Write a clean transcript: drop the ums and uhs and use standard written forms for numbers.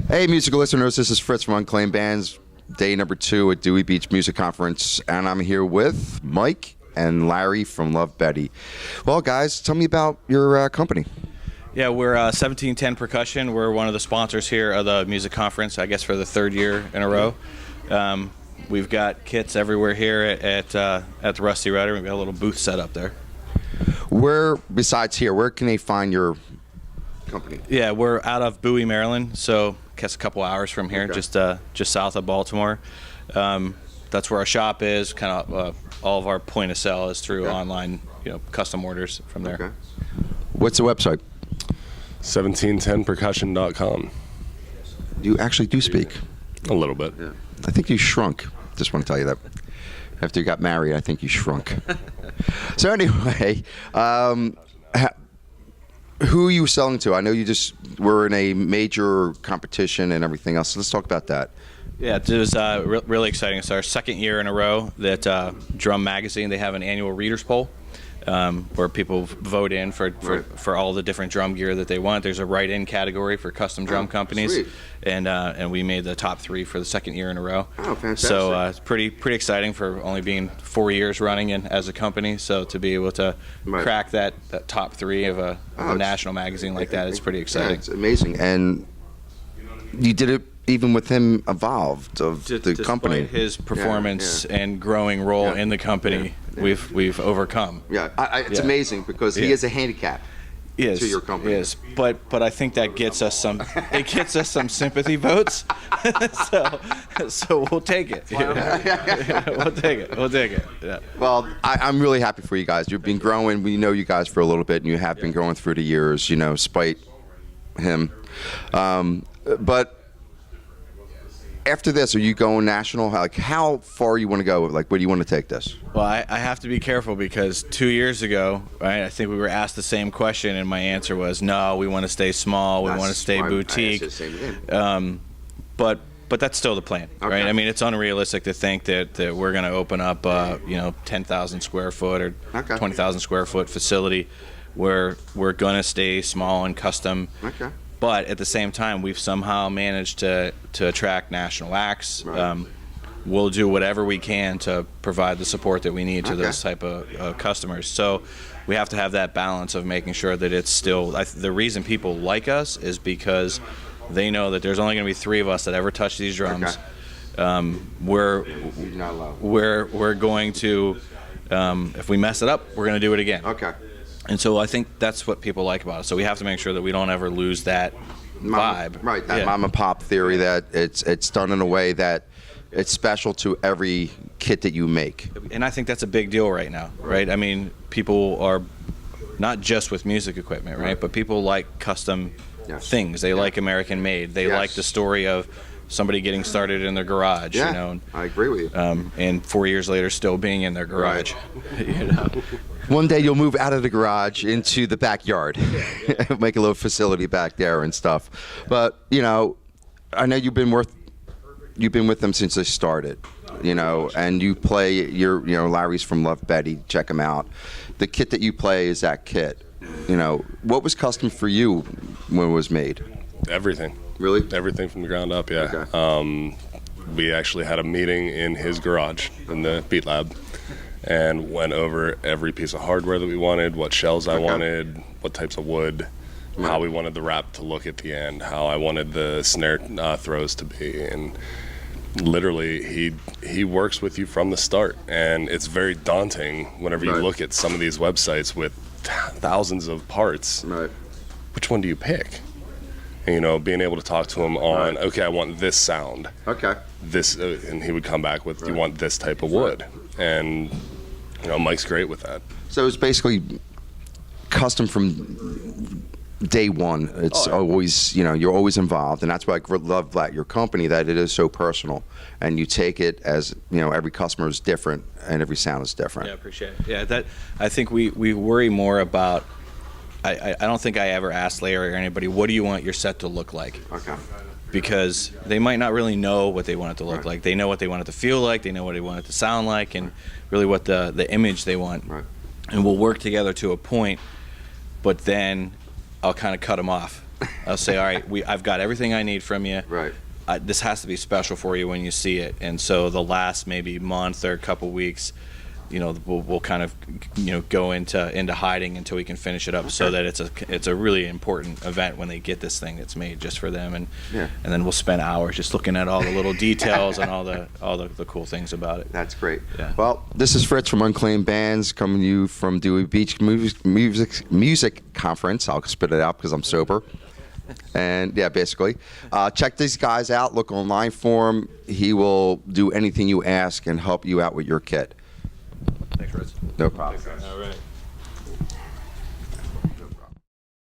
Hey, musical listeners, this is Fritz from Unclaimed Bands, day number 2 at Dewey Beach Music Conference, and I'm here with Mike and Larry from Love Betty. Well, guys, tell me about your company. Yeah, we're 1710 Percussion. We're one of the sponsors here of the music conference, I guess for the 3rd year in a row. We've got kits everywhere here at the Rusty Rudder. We've got a little booth set up there. Where, besides here, where can they find your company? Yeah, we're out of Bowie, Maryland, so I guess a couple hours from here, okay. just south of Baltimore. That's where our shop is. Kind of all of our point of sale is through online, custom orders from there. Okay. What's the website? 1710percussion.com. You actually do speak. A little bit. Yeah. I think you shrunk. Just want to tell you that. After you got married, I think you shrunk. So anyway, who are you selling to? I know you just were in a major competition and everything else. So let's talk about that. Yeah, it was really exciting. It's our 2nd year in a row that Drum Magazine, they have an annual readers poll where people vote in for all the different drum gear that they want. There's a write-in category for custom drum companies, sweet. And we made the top 3 for the 2nd year in a row. Oh, fantastic! So it's pretty exciting for only being 4 years running as a company. So to be able to crack that top 3 of a national magazine like that is pretty exciting. Yeah, it's amazing, and you did it even with him involved of the company. His performance and growing role in the company, we've overcome. Yeah, it's amazing because he is a handicap to your company. Yes, but I think that gets us some sympathy votes. so we'll take it. We'll take it. Yeah. Well, I'm really happy for you guys. You've been growing. We know you guys for a little bit, and you have been growing through the years. Despite him, but. After this, are you going national? Like, how far you want to go? Like, where do you want to take this? Well, I have to be careful because 2 years ago, right, I think we were asked the same question, and my answer was, no, we want to stay small, we want to stay boutique. But that's still the plan, right? I mean, it's unrealistic to think that we're going to open up, 10,000 square foot or 20,000 square foot facility where we're going to stay small and custom. Okay. But at the same time, we've somehow managed to attract national acts. Right. We'll do whatever we can to provide the support that we need to those type of customers. So we have to have that balance of making sure that it's still. The reason people like us is because they know that there's only going to be 3 of us that ever touch these drums. We're going to, if we mess it up, we're going to do it again. Okay. And so I think that's what people like about it. So we have to make sure that we don't ever lose that vibe. Right, that mom and pop theory that it's done in a way that it's special to every kit that you make. And I think that's a big deal right now, right? I mean, people are not just with music equipment, right? But people like custom things. They like American made. They like the story of somebody getting started in their garage, I agree with you. And 4 years later still being in their garage. One day you'll move out of the garage into the backyard, make a little facility back there and stuff. But I know you've been with them since they started, and you play Larry's from Love Betty. Check him out. The kit that you play is that kit. What was custom for you when it was made? Everything. Really? Everything from the ground up. Yeah. Okay. We actually had a meeting in his garage in the Beat Lab. And went over every piece of hardware that we wanted, what shells I wanted, what types of wood, how we wanted the wrap to look at the end, how I wanted the snare throws to be. And literally, he works with you from the start. And it's very daunting whenever you look at some of these websites with thousands of parts. Right. Which one do you pick? And, being able to talk to him on, okay, I want this sound. Okay. This, and he would come back with, you want this type of wood. And Mike's great with that. So it's basically custom from day one. It's always, you're always involved, and that's why I love that your company, that it is so personal, and you take it as every customer is different and every sound is different. Yeah, appreciate it. Yeah, I think we worry more about. I don't think I ever asked Larry or anybody, what do you want your set to look like? Okay. Because they might not really know what they want it to look like. They know what they want it to feel like. They know what they want it to sound like, and really what the image they want. Right. And we'll work together to a point, but then I'll kind of cut them off I'll say, all right, I've got everything I need from you. Right. This has to be special for you when you see it. And so the last maybe month or couple weeks, we'll kind of go into hiding until we can finish it up, so that it's a really important event when they get this thing that's made just for them, and then we'll spend hours just looking at all the little details and all the cool things about it. That's great. Yeah. Well, this is Fritz from Unclaimed Bands, coming to you from Dewey Beach Music Conference. I'll spit it out because I'm sober. And yeah, basically, check these guys out. Look online for him. He will do anything you ask and help you out with your kit. Thanks, Fritz. No problem. All right.